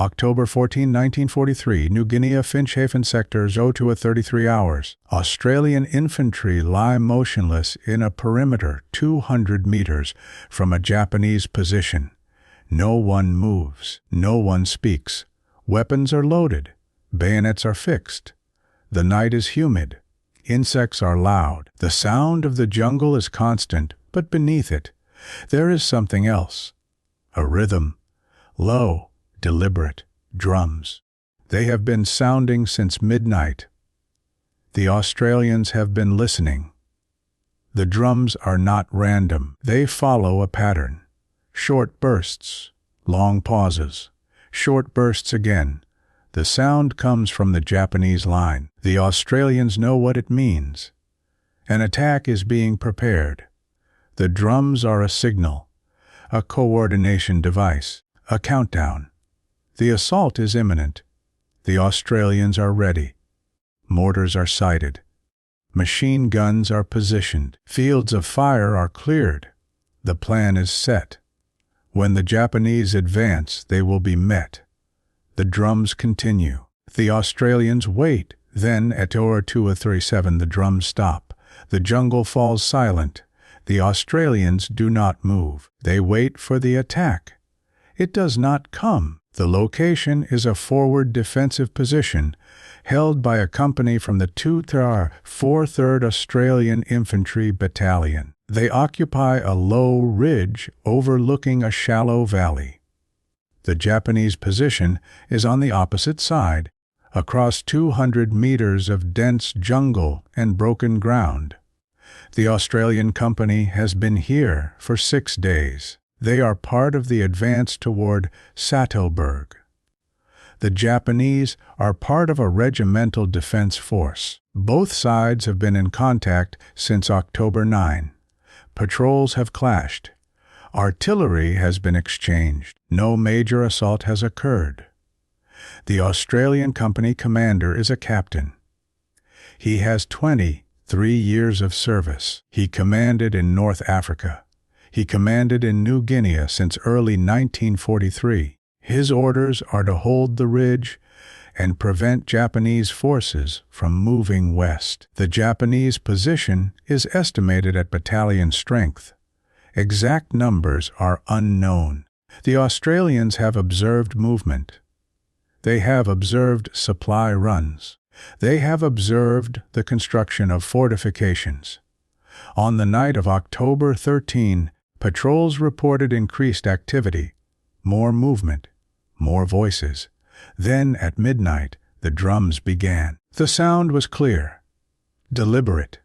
October 14, 1943, New Guinea, Finschhafen sector 0 to 33 hours. Australian infantry lie motionless in a perimeter 200 meters from a Japanese position. No one moves. No one speaks. Weapons are loaded. Bayonets are fixed. The night is humid. Insects are loud. The sound of the jungle is constant, but beneath it, there is something else. A rhythm. Low, deliberate, drums. They have been sounding since midnight. The Australians have been listening. The drums are not random. They follow a pattern. Short bursts, long pauses, short bursts again. The sound comes from the Japanese line. The Australians know what it means. An attack is being prepared. The drums are a signal, a coordination device, a countdown. The assault is imminent. The Australians are ready. Mortars are sighted. Machine guns are positioned. Fields of fire are cleared. The plan is set. When the Japanese advance, they will be met. The drums continue. The Australians wait. Then, at 2:37, the drums stop. The jungle falls silent. The Australians do not move. They wait for the attack. It does not come. The location is a forward defensive position held by a company from the 4th Australian Infantry Battalion. They occupy a low ridge overlooking a shallow valley. The Japanese position is on the opposite side, across 200 meters of dense jungle and broken ground. The Australian company has been here for 6 days. They are part of the advance toward Sattleburg. The Japanese are part of a regimental defense force. Both sides have been in contact since October 9. Patrols have clashed. Artillery has been exchanged. No major assault has occurred. The Australian company commander is a captain. He has 23 years of service. He commanded in North Africa. He commanded in New Guinea since early 1943. His orders are to hold the ridge and prevent Japanese forces from moving west. The Japanese position is estimated at battalion strength. Exact numbers are unknown. The Australians have observed movement. They have observed supply runs. They have observed the construction of fortifications. On the night of October 13, patrols reported increased activity, more movement, more voices. Then, at midnight, the drums began. The sound was clear, deliberate.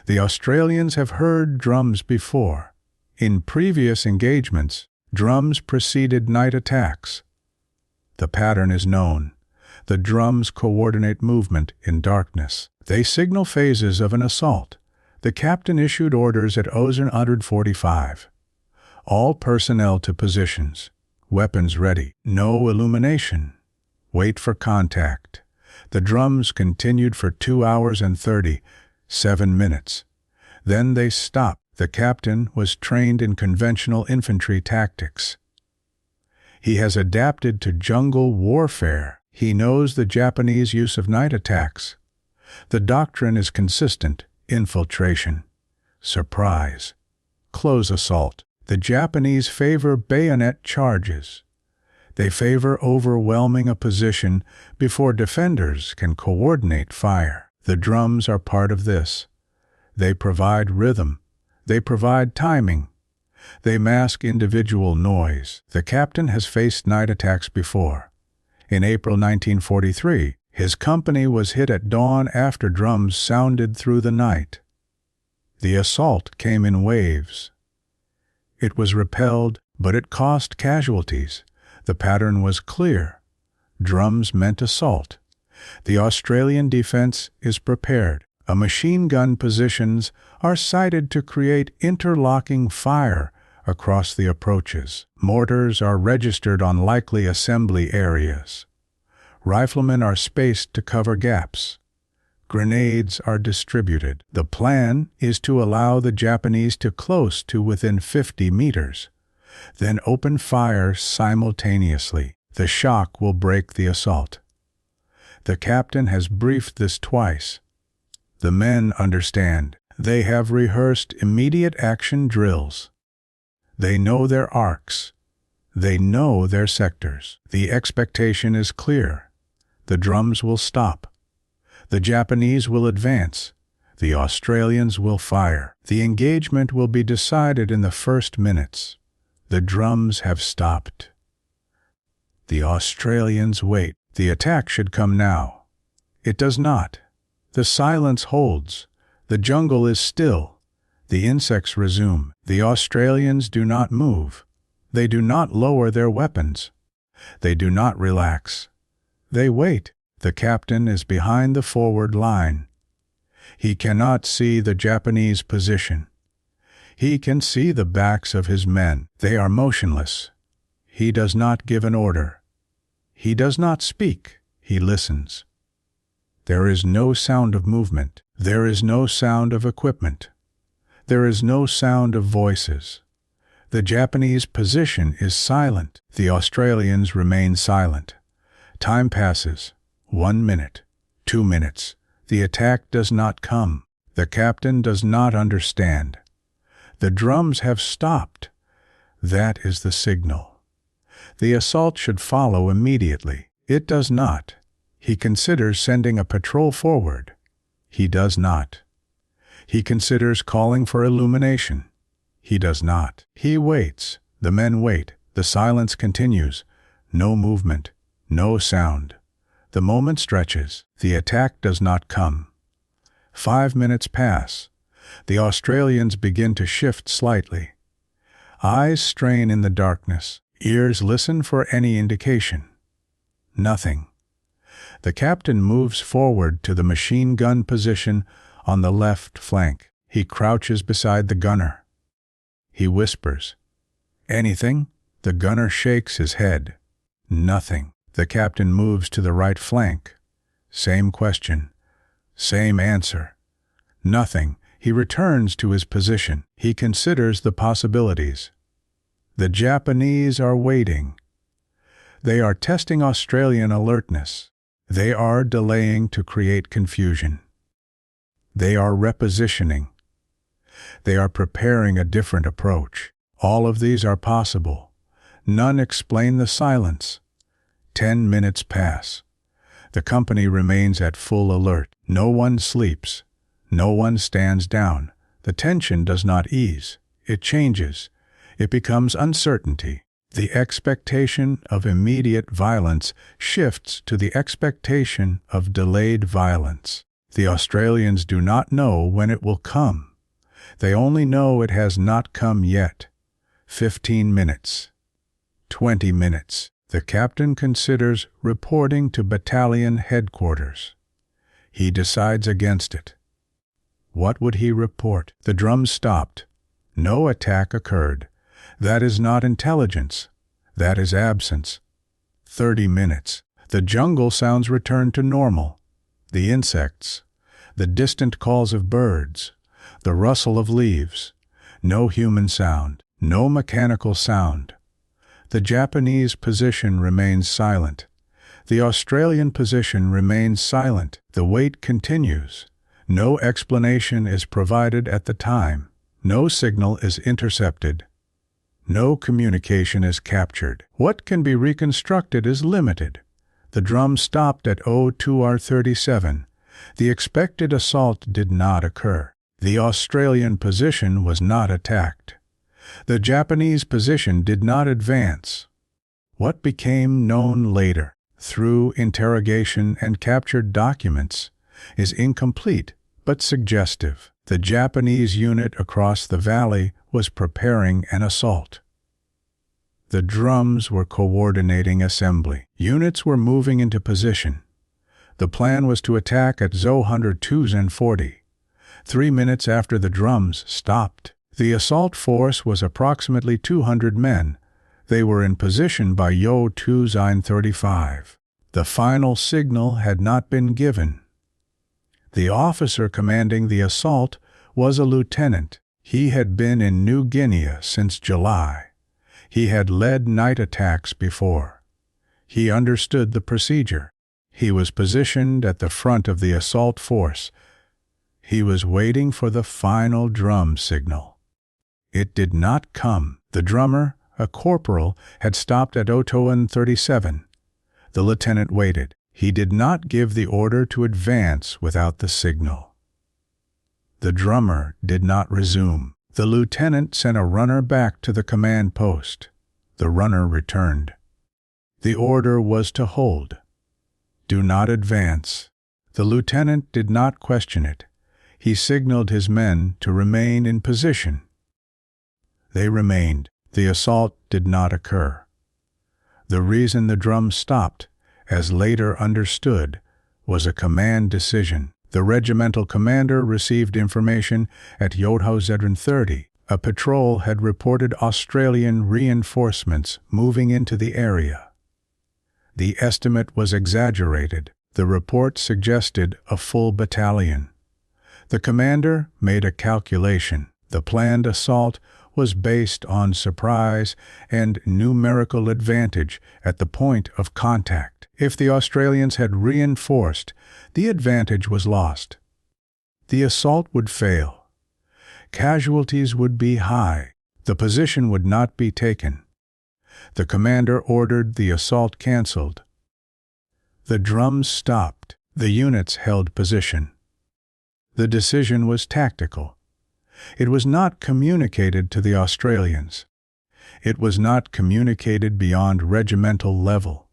The Australians have heard drums before. In previous engagements, drums preceded night attacks. The pattern is known. The drums coordinate movement in darkness. They signal phases of an assault. The captain issued orders at 0:45. All personnel to positions. Weapons ready. No illumination. Wait for contact. The drums continued for 2 hours and 37 minutes. Then they stopped. The captain was trained in conventional infantry tactics. He has adapted to jungle warfare. He knows the Japanese use of night attacks. The doctrine is consistent: infiltration, surprise, close assault. The Japanese favor bayonet charges. They favor overwhelming a position before defenders can coordinate fire. The drums are part of this. They provide rhythm. They provide timing. They mask individual noise. The captain has faced night attacks before. In April 1943, his company was hit at dawn after drums sounded through the night. The assault came in waves. It was repelled, but it cost casualties. The pattern was clear. Drums meant assault. The Australian defense is prepared. A machine gun positions are sighted to create interlocking fire across the approaches. Mortars are registered on likely assembly areas. Riflemen are spaced to cover gaps. Grenades are distributed. The plan is to allow the Japanese to close to within 50 meters, then open fire simultaneously. The shock will break the assault. The captain has briefed this twice. The men understand. They have rehearsed immediate action drills. They know their arcs. They know their sectors. The expectation is clear. The drums will stop. The Japanese will advance. The Australians will fire. The engagement will be decided in the first minutes. The drums have stopped. The Australians wait. The attack should come now. It does not. The silence holds. The jungle is still. The insects resume. The Australians do not move. They do not lower their weapons. They do not relax. They wait. The captain is behind the forward line. He cannot see the Japanese position. He can see the backs of his men. They are motionless. He does not give an order. He does not speak. He listens. There is no sound of movement. There is no sound of equipment. There is no sound of voices. The Japanese position is silent. The Australians remain silent. Time passes. 1 minute. 2 minutes. The attack does not come. The captain does not understand. The drums have stopped. That is the signal. The assault should follow immediately. It does not. He considers sending a patrol forward. He does not. He considers calling for illumination. He does not. He waits. The men wait. The silence continues. No movement. No sound. The moment stretches. The attack does not come. 5 minutes pass. The Australians begin to shift slightly. Eyes strain in the darkness. Ears listen for any indication. Nothing. The captain moves forward to the machine gun position on the left flank. He crouches beside the gunner. He whispers, "Anything?" The gunner shakes his head. Nothing. The captain moves to the right flank. Same question. Same answer. Nothing. He returns to his position. He considers the possibilities. The Japanese are waiting. They are testing Australian alertness. They are delaying to create confusion. They are repositioning. They are preparing a different approach. All of these are possible. None explain the silence. 10 minutes pass. The company remains at full alert. No one sleeps. No one stands down. The tension does not ease. It changes. It becomes uncertainty. The expectation of immediate violence shifts to the expectation of delayed violence. The Australians do not know when it will come. They only know it has not come yet. 15 minutes. 20 minutes. The captain considers reporting to battalion headquarters. He decides against it. What would he report? The drums stopped. No attack occurred. That is not intelligence. That is absence. 30 minutes. The jungle sounds return to normal. The insects. The distant calls of birds. The rustle of leaves. No human sound. No mechanical sound. The Japanese position remains silent. The Australian position remains silent. The wait continues. No explanation is provided at the time. No signal is intercepted. No communication is captured. What can be reconstructed is limited. The drum stopped at 02:37. The expected assault did not occur. The Australian position was not attacked. The Japanese position did not advance. What became known later, through interrogation and captured documents, is incomplete but suggestive. The Japanese unit across the valley was preparing an assault. The drums were coordinating assembly. Units were moving into position. The plan was to attack at 02:40. 3 minutes after the drums stopped. The assault force was approximately 200 men. They were in position by 02:35. The final signal had not been given. The officer commanding the assault was a lieutenant. He had been in New Guinea since July. He had led night attacks before. He understood the procedure. He was positioned at the front of the assault force. He was waiting for the final drum signal. It did not come. The drummer, a corporal, had stopped at Otoan 37. The lieutenant waited. He did not give the order to advance without the signal. The drummer did not resume. The lieutenant sent a runner back to the command post. The runner returned. The order was to hold. Do not advance. The lieutenant did not question it. He signaled his men to remain in position. They remained. The assault did not occur. The reason the drum stopped, as later understood, was a command decision. The regimental commander received information at Joodhousedren 30. A patrol had reported Australian reinforcements moving into the area. The estimate was exaggerated. The report suggested a full battalion. The commander made a calculation. The planned assault was based on surprise and numerical advantage at the point of contact. If the Australians had reinforced, the advantage was lost. The assault would fail. Casualties would be high. The position would not be taken. The commander ordered the assault cancelled. The drums stopped. The units held position. The decision was tactical. It was not communicated to the Australians. It was not communicated beyond regimental level.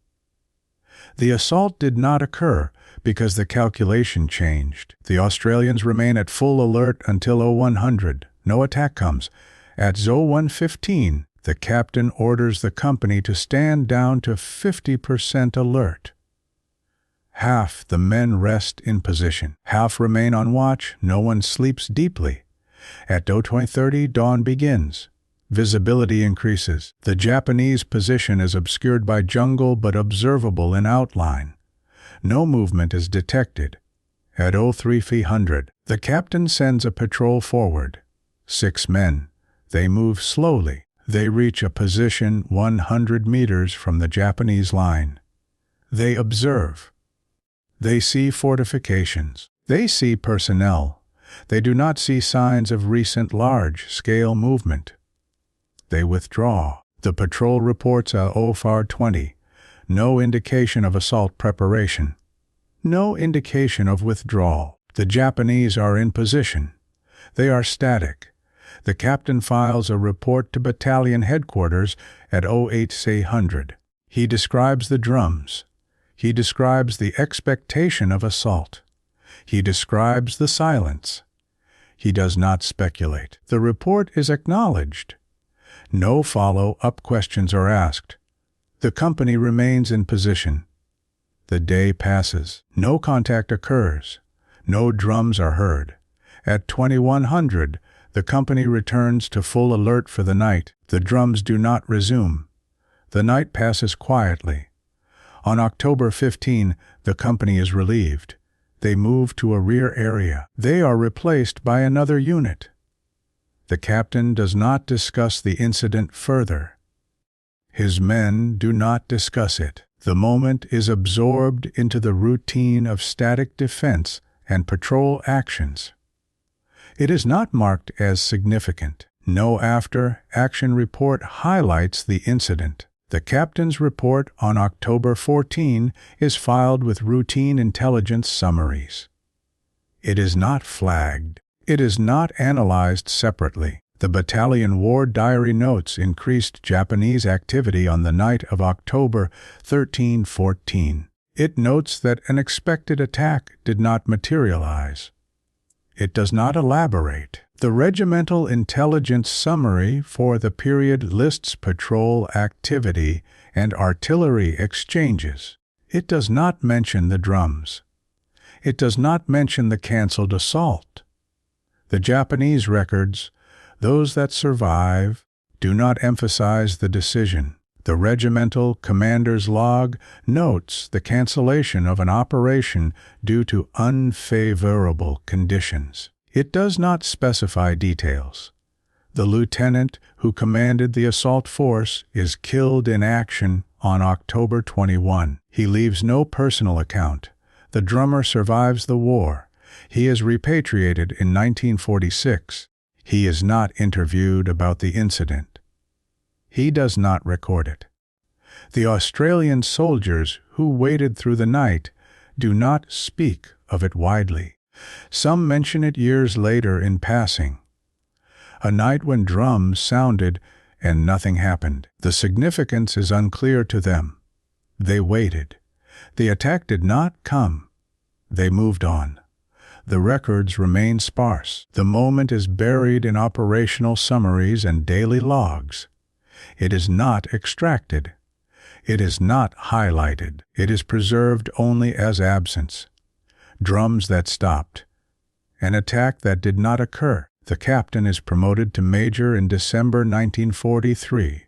The assault did not occur because the calculation changed. The Australians remain at full alert until 0100. No attack comes. At 0115, the captain orders the company to stand down to 50% alert. Half the men rest in position. Half remain on watch. No one sleeps deeply. At 02:30, dawn begins. Visibility increases. The Japanese position is obscured by jungle but observable in outline. No movement is detected. At 0300, the captain sends a patrol forward. 6 men. They move slowly. They reach a position 100 meters from the Japanese line. They observe. They see fortifications. They see personnel. They do not see signs of recent large-scale movement. They withdraw. The patrol reports at 0420. No indication of assault preparation. No indication of withdrawal. The Japanese are in position. They are static. The captain files a report to battalion headquarters at 0800. He describes the drums. He describes the expectation of assault. He describes the silence. He does not speculate. The report is acknowledged. No follow-up questions are asked. The company remains in position. The day passes. No contact occurs. No drums are heard. At 2100, the company returns to full alert for the night. The drums do not resume. The night passes quietly. On October 15, the company is relieved. They move to a rear area. They are replaced by another unit. The captain does not discuss the incident further. His men do not discuss it. The moment is absorbed into the routine of static defense and patrol actions. It is not marked as significant. No after-action report highlights the incident. The captain's report on October 14 is filed with routine intelligence summaries. It is not flagged. It is not analyzed separately. The battalion war diary notes increased Japanese activity on the night of October 13-14. It notes that an expected attack did not materialize. It does not elaborate. The regimental intelligence summary for the period lists patrol activity and artillery exchanges. It does not mention the drums. It does not mention the cancelled assault. The Japanese records, those that survive, do not emphasize the decision. The regimental commander's log notes the cancellation of an operation due to unfavorable conditions. It does not specify details. The lieutenant who commanded the assault force is killed in action on October 21. He leaves no personal account. The drummer survives the war. He is repatriated in 1946. He is not interviewed about the incident. He does not record it. The Australian soldiers who waited through the night do not speak of it widely. Some mention it years later in passing. A night when drums sounded and nothing happened. The significance is unclear to them. They waited. The attack did not come. They moved on. The records remain sparse. The moment is buried in operational summaries and daily logs. It is not extracted. It is not highlighted. It is preserved only as absence. Drums that stopped. An attack that did not occur. The captain is promoted to major in December 1943.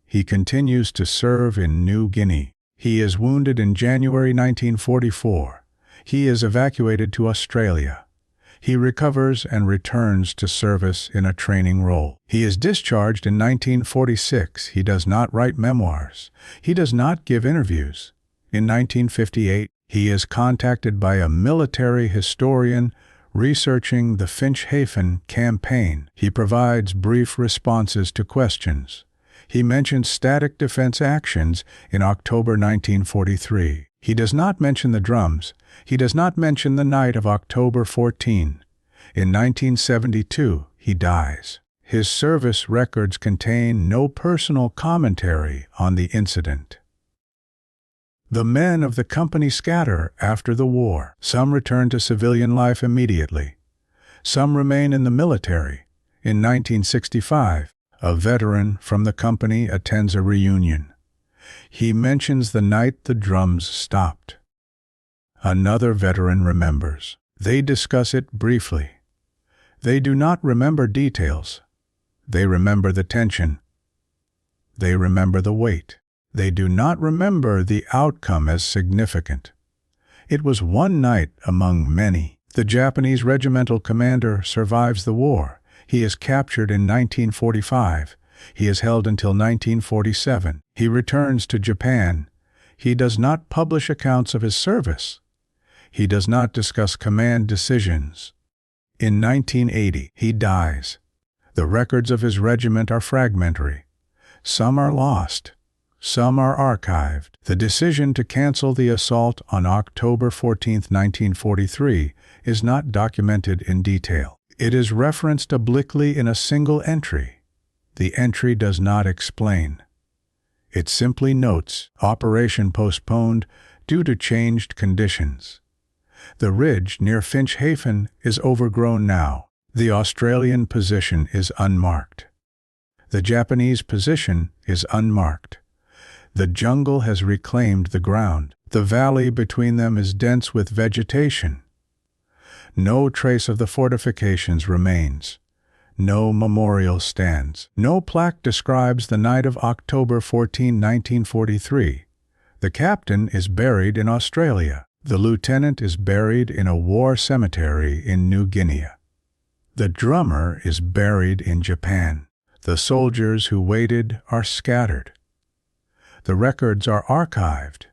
He continues to serve in New Guinea. He is wounded in January 1944. He is evacuated to Australia. He recovers and returns to service in a training role. He is discharged in 1946. He does not write memoirs. He does not give interviews. In 1958, he is contacted by a military historian researching the Finch-Hafen campaign. He provides brief responses to questions. He mentions static defense actions in October 1943. He does not mention the drums. He does not mention the night of October 14. In 1972, he dies. His service records contain no personal commentary on the incident. The men of the company scatter after the war. Some return to civilian life immediately. Some remain in the military. In 1965, a veteran from the company attends a reunion. He mentions the night the drums stopped. Another veteran remembers. They discuss it briefly. They do not remember details. They remember the tension. They remember the weight. They do not remember the outcome as significant. It was one night among many. The Japanese regimental commander survives the war. He is captured in 1945. He is held until 1947. He returns to Japan. He does not publish accounts of his service. He does not discuss command decisions. In 1980, he dies. The records of his regiment are fragmentary. Some are lost. Some are archived. The decision to cancel the assault on October 14, 1943, is not documented in detail. It is referenced obliquely in a single entry. The entry does not explain. It simply notes, operation postponed due to changed conditions. The ridge near Finch-Hafen is overgrown now. The Australian position is unmarked. The Japanese position is unmarked. The jungle has reclaimed the ground. The valley between them is dense with vegetation. No trace of the fortifications remains. No memorial stands. No plaque describes the night of October 14, 1943. The captain is buried in Australia. The lieutenant is buried in a war cemetery in New Guinea. The drummer is buried in Japan. The soldiers who waited are scattered. The records are archived.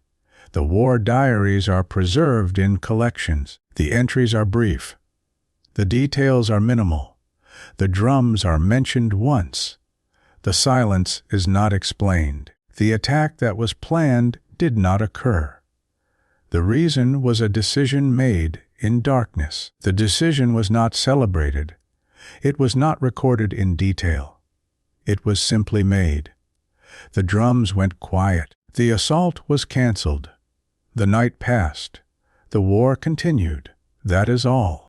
The war diaries are preserved in collections. The entries are brief. The details are minimal. The drums are mentioned once. The silence is not explained. The attack that was planned did not occur. The reason was a decision made in darkness. The decision was not celebrated. It was not recorded in detail. It was simply made. The drums went quiet. The assault was canceled. The night passed. The war continued. That is all.